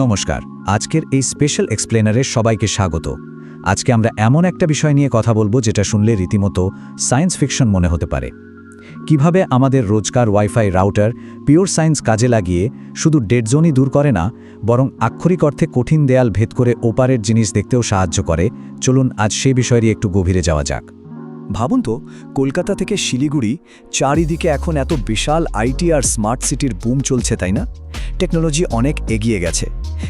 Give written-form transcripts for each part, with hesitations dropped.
নমস্কার। আজকের এই স্পেশাল এক্সপ্লেনারে সবাইকে স্বাগত। আজকে আমরা এমন একটা বিষয় নিয়ে কথা বলবো যেটা শুনলে রীতিমতো সায়েন্স ফিকশন মনে হতে পারে। কিভাবে আমাদের রোজকার ওয়াইফাই রাউটার পিওর সায়েন্স কাজে লাগিয়ে শুধু ডেড জোনই দূর করে না, বরং আক্ষরিক অর্থে কঠিন দেয়াল ভেদ করে ওপারের জিনিস দেখতেও সাহায্য করে। চলুন আজ সেই বিষয়েরই একটু গভীরে যাওয়া যাক। ভাবুন তো, কলকাতা থেকে শিলিগুড়ি চারিদিকে এখন এত বিশাল আইটি আর স্মার্ট সিটির বুম চলছে, তাই না? টেকনোলজি অনেক এগিয়ে গেছে,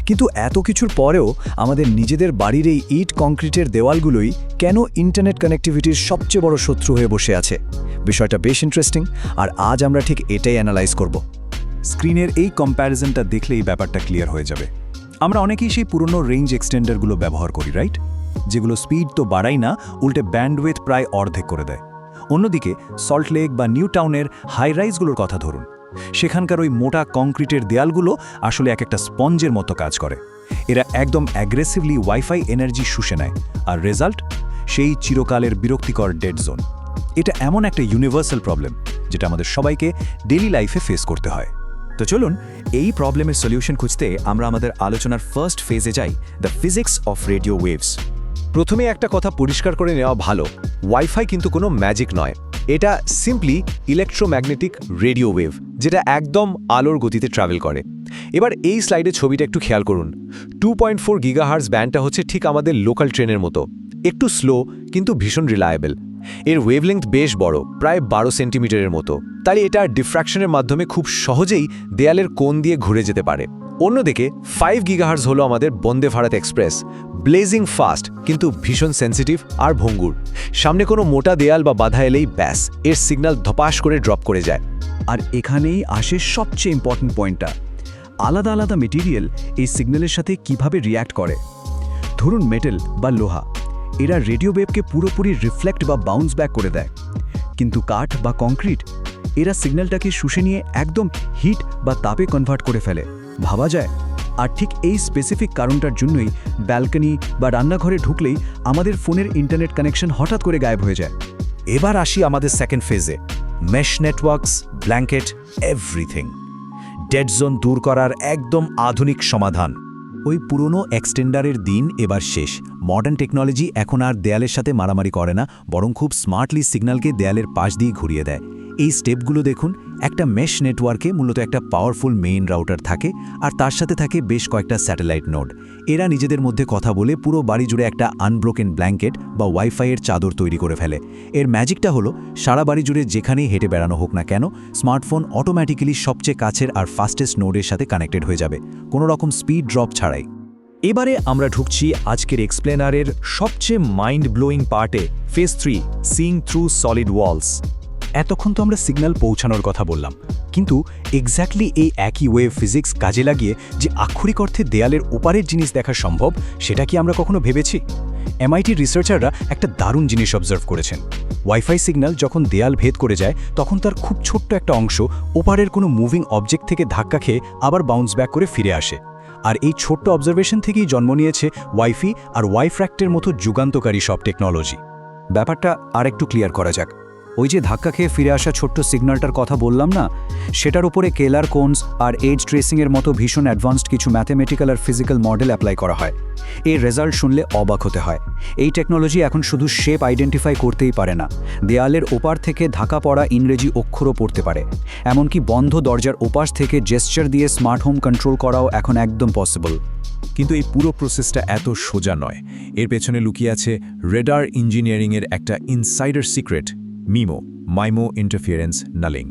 কিন্তু এত কিছুর পরেও আমাদের নিজেদের বাড়ির এই ইট কংক্রিটের দেওয়ালগুলোই কেন ইন্টারনেট কানেক্টিভিটির সবচেয়ে বড় শত্রু হয়ে বসে আছে? বিষয়টা বেশ ইন্টারেস্টিং, আর আজ আমরা ঠিক এটাই অ্যানালাইজ করব। স্ক্রিনের এই কম্প্যারিজনটা দেখলেই ব্যাপারটা ক্লিয়ার হয়ে যাবে। আমরা অনেকেই সেই পুরনো রেঞ্জ এক্সটেন্ডারগুলো ব্যবহার করি, রাইট? যেগুলো স্পিড তো বাড়াই না, উল্টে ব্যান্ডউইথ প্রায় অর্ধেক করে দেয়। অন্যদিকে সল্টলেক বা নিউ টাউনের হাই রাইজগুলোর কথা ধরুন, সেখানকার ওই মোটা কংক্রিটের দেয়ালগুলো আসলে এক একটা স্পঞ্জের মতো কাজ করে। এরা একদম অ্যাগ্রেসিভলি ওয়াইফাই এনার্জি শুষে নেয়, আর রেজাল্ট সেই চিরকালের বিরক্তিকর ডেড জোন। এটা এমন একটা ইউনিভার্সাল প্রবলেম যেটা আমাদের সবাইকে ডেইলি লাইফে ফেস করতে হয়। তো চলুন এই প্রবলেমের সলিউশন খুঁজতে আমরা আমাদের আলোচনার ফার্স্ট ফেজে যাই, the physics of radio waves. প্রথমে একটা কথা পরিষ্কার করে নেওয়া ভালো, ওয়াইফাই কিন্তু কোনো ম্যাজিক নয়। এটা সিম্পলি ইলেকট্রোম্যাগনেটিক রেডিও ওয়েভ, যেটা একদম আলোর গতিতে ট্রাভেল করে। এবার এই স্লাইডে ছবিটা একটু খেয়াল করুন। 2.4 গিগাহার্টজ ব্যান্ডটা হচ্ছে ঠিক আমাদের লোকাল ট্রেনের মতো, একটু স্লো কিন্তু ভীষণ রিলায়েবল। এর ওয়েভলেংথ বেশ বড়, প্রায় 12 সেন্টিমিটারের মতো, তাই এটা ডিফ্র্যাকশনের মাধ্যমে খুব সহজেই দেয়ালের কোণ দিয়ে ঘুরে যেতে পারে। অন্যদিকে 5 গিগাহার্টজ হলো আমাদের Vande Bharat express, blazing fast কিন্তু ভীষণ সেন্সিটিভ আর ভঙ্গুর। সামনে কোনো মোটা দেয়াল বা বাধা এলেই ব্যাস, এর সিগন্যাল ধপাস করে ড্রপ করে যায়। আর এখানেই আসে সবচেয়ে ইম্পর্ট্যান্ট পয়েন্টটা, আলাদা আলাদা মেটেরিয়াল এই সিগন্যালের সাথে কিভাবে রিয়্যাক্ট করে। ধরুন মেটাল বা লোহা, এরা রেডিও ওয়েভকে পুরোপুরি রিফ্লেক্ট বা বাউন্স ব্যাক করে দেয়, কিন্তু কাঠ বা কংক্রিট এরা সিগন্যালটাকে শুষে নিয়ে একদম হিট বা তাপে কনভার্ট করে ফেলে। ভাবা যায়। আর ঠিক এই স্পেসিফিক কারণটার জন্যই ব্যালকনি বা রান্নাঘরে ঢুকলেই আমাদের ফোনের ইন্টারনেট কানেকশন হঠাৎ করে গায়েব হয়ে যায়। এবার আসি আমাদের সেকেন্ড ফেজে, mesh networks, blanket, everything. Dead zone দূর করার একদম আধুনিক সমাধান। ওই পুরনো এক্সটেন্ডারের দিন এবার শেষ। মডার্ন টেকনোলজি এখন আর দেয়ালের সাথে মারামারি করে না, বরং খুব স্মার্টলি সিগন্যালকে দেয়ালের পাশ দিয়ে ঘুরিয়ে দেয়। এই স্টেপগুলো দেখুন। একটা মেশ নেটওয়ার্কে মূলত একটা পাওয়ারফুল মেইন রাউটার থাকে, আর তার সাথে থাকে বেশ কয়েকটা স্যাটেলাইট নোড। এরা নিজেদের মধ্যে কথা বলে পুরো বাড়ি জুড়ে একটা আনব্রোকেন ব্ল্যাঙ্কেট বা ওয়াইফাইয়ের চাদর তৈরি করে ফেলে। এর ম্যাজিকটা হলো, সারা বাড়ি জুড়ে যেখানেই হেঁটে বেড়ানো হোক না কেন, স্মার্টফোন অটোম্যাটিক্যালি সবচেয়ে কাছের আর ফাস্টেস্ট নোডের সাথে কানেক্টেড হয়ে যাবে, কোনো রকম স্পিড ড্রপ ছাড়াই। এবারে আমরা ঢুকছি আজকের এক্সপ্লেনারের সবচেয়ে মাইন্ড ব্লোয়িং পার্টে, phase 3, seeing through solid walls. এতক্ষণ তো আমরা সিগন্যাল পৌঁছানোর কথা বললাম, কিন্তু এক্স্যাক্টলি এই একই ওয়েভ ফিজিক্স কাজে লাগিয়ে যে আক্ষরিক অর্থে দেয়ালের ওপারের জিনিস দেখা সম্ভব, সেটা কি আমরা কখনো ভেবেছি? এমআইটির রিসার্চাররা একটা দারুণ জিনিস অবজার্ভ করেছেন। ওয়াইফাই সিগন্যাল যখন দেয়াল ভেদ করে যায়, তখন তার খুব ছোট্ট একটা অংশ ওপারের কোনো মুভিং অবজেক্ট থেকে ধাক্কা খেয়ে আবার বাউন্স ব্যাক করে ফিরে আসে। আর এই ছোট্ট অবজারভেশন থেকেই জন্ম নিয়েছে ওয়াইফাই আর ওয়াইফ্র্যাক্টের মতো যুগান্তকারী সব টেকনোলজি। ব্যাপারটা আরেকটু ক্লিয়ার করা যাক। ওই যে ধাক্কা খেয়ে ফিরে আসা ছোট্ট সিগন্যালটার কথা বললাম না, সেটার উপরে কেলার কোনস আর এজ ট্রেসিংয়ের মতো ভীষণ অ্যাডভান্সড কিছু ম্যাথমেটিক্যাল আর ফিজিক্যাল মডেল অ্যাপ্লাই করা হয়। এই রেজাল্ট শুনলে অবাক হতে হয়। এই টেকনোলজি এখন শুধু শেপ আইডেন্টিফাই করতেই পারে না, দেয়ালের ওপার থেকে ঢাকা পড়া ইংরেজি অক্ষরও পড়তে পারে। এমনকি বন্ধ দরজার ওপাশ থেকে জেস্চার দিয়ে স্মার্ট হোম কন্ট্রোল করাও এখন একদম পসিবল। কিন্তু এই পুরো প্রসেসটা এত সোজা নয়। এর পেছনে লুকিয়ে আছে রেডার ইঞ্জিনিয়ারিংয়ের একটা ইনসাইডার সিক্রেট, মিমো, মাইমো ইন্টারফিয়ারেন্স নালিং।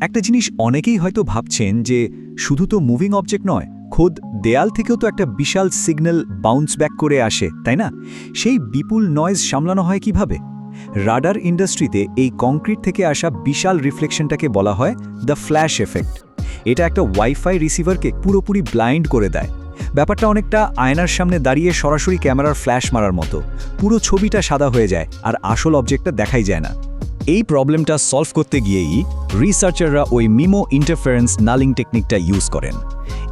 একটা জিনিস অনেকেই হয়তো ভাবছেন যে শুধু তো মুভিং অবজেক্ট নয়, খোদ দেয়াল থেকেও তো একটা বিশাল সিগন্যাল বাউন্স ব্যাক করে আসে, তাই না? সেই বিপুল নয়েজ সামলানো হয় কিভাবে? রাডার ইন্ডাস্ট্রিতে এই কংক্রিট থেকে আসা বিশাল রিফ্লেকশনটাকে বলা হয় দ্য ফ্ল্যাশ এফেক্ট। এটা একটা ওয়াইফাই রিসিভারকে পুরোপুরি ব্লাইন্ড করে দেয়। ব্যাপারটা অনেকটা আয়নার সামনে দাঁড়িয়ে সরাসরি ক্যামেরার ফ্ল্যাশ মারার মতো। পুরো ছবিটা সাদা হয়ে যায় আর আসল অবজেক্টটা দেখাই যায় না। এই প্রবলেমটা সলভ করতে গিয়েই রিসার্চাররা ওই মিমো ইন্টারফারেন্স নালিং টেকনিকটা ইউজ করেন।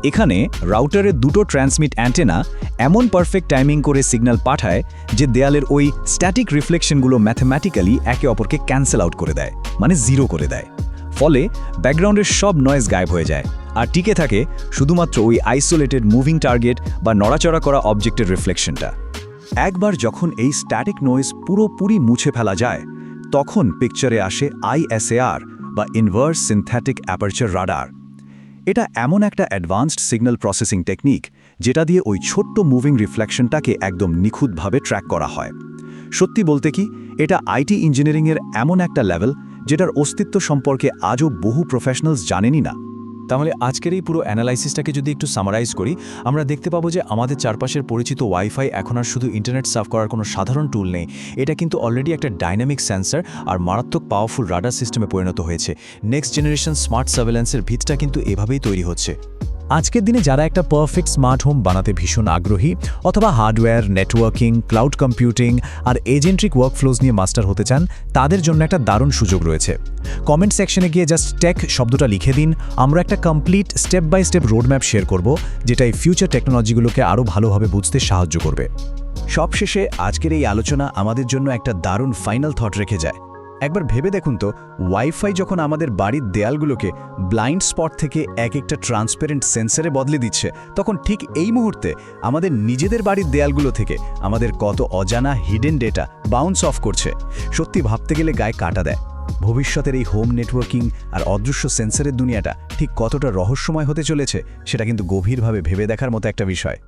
এখানে রাউটারের দুটো ট্রান্সমিট অ্যান্টেনা এমন পারফেক্ট টাইমিং করে সিগন্যাল পাঠায় যে দেয়ালের ওই স্ট্যাটিক রিফ্লেকশনগুলো ম্যাথমেটিক্যালি একে অপরকে ক্যান্সেল আউট করে দেয়, মানে জিরো করে দেয়। ফলে ব্যাকগ্রাউন্ডের সব নয়েজ গায়েব হয়ে যায় আর টিকে থাকে শুধুমাত্র ওই আইসোলেটেড মুভিং টার্গেট বা নড়াচড়া করা অবজেক্টের রিফ্লেকশনটা। একবার যখন এই স্ট্যাটিক নয়েজ পুরোপুরি মুছে ফেলা যায় তখন পিকচারে আসে ISAR বা ইনভার্স সিনথেটিক অ্যাপারচার রাডার। এটা এমন একটা অ্যাডভান্সড সিগন্যাল প্রসেসিং টেকনিক যেটা দিয়ে ওই ছোট্ট মুভিং রিফ্লেকশনটাকে একদম নিখুঁতভাবে ট্র্যাক করা হয়। সত্যি বলতে কি, এটা আইটি ইঞ্জিনিয়ারিংয়ের এমন একটা লেভেল যেটার অস্তিত্ব সম্পর্কে আজও বহু প্রফেশনালস জানেনই না। তাহলে আজকের এই পুরো অ্যানালাইসিসটাকে যদি একটু সামারাইজ করি, আমরা দেখতে পাবো যে আমাদের চারপাশের পরিচিত ওয়াইফাই এখন আর শুধু ইন্টারনেট সার্ভ করার কোনো সাধারণ টুল নেই। এটা কিন্তু অলরেডি একটা ডাইনামিক সেন্সর আর মারাত্মক পাওয়ারফুল রাডার সিস্টেমে পরিণত হয়েছে। নেক্সট জেনারেশন স্মার্ট সার্ভেলেন্সের ভিতটা কিন্তু এভাবেই তৈরি হচ্ছে। আজকের দিনে যারা একটা পারফেক্ট স্মার্ট হোম বানাতে ভীষণ আগ্রহী অথবা হার্ডওয়্যার, নেটওয়ার্কিং, ক্লাউড কম্পিউটিং আর এজেন্ট্রিক ওয়ার্কফ্লোজ নিয়ে মাস্টার হতে চান, তাদের জন্য একটা দারুণ সুযোগ রয়েছে। কমেন্ট সেকশনে গিয়ে জাস্ট টেক শব্দটা লিখে দিন, আমরা একটা complete step by step roadmap share করব যেটা এই ফিউচার টেকনোলজিগুলোকে আরও ভালোভাবে বুঝতে সাহায্য করবে। সবশেষে আজকের এই আলোচনা আমাদের জন্য একটা দারুণ ফাইনাল থট রেখে যায়। একবার ভেবে দেখুন তো, ওয়াইফাই যখন আমাদের বাড়ির দেয়ালগুলোকে ব্লাইন্ড স্পট থেকে এক একটা ট্রান্সপারেন্ট সেন্সরে বদলে দিচ্ছে, তখন ঠিক এই মুহূর্তে আমাদের নিজেদের বাড়ির দেয়ালগুলো থেকে আমাদের কত অজানা হিডেন ডেটা বাউন্স অফ করছে। সত্যি ভাবতে গেলে গায়ে কাটা দেয়। ভবিষ্যতের এই হোম নেটওয়ার্কিং আর অদৃশ্য সেন্সরের দুনিয়াটা ঠিক কতটা রহস্যময় হতে চলেছে সেটা কিন্তু গভীরভাবে ভেবে দেখার মতো একটা বিষয়।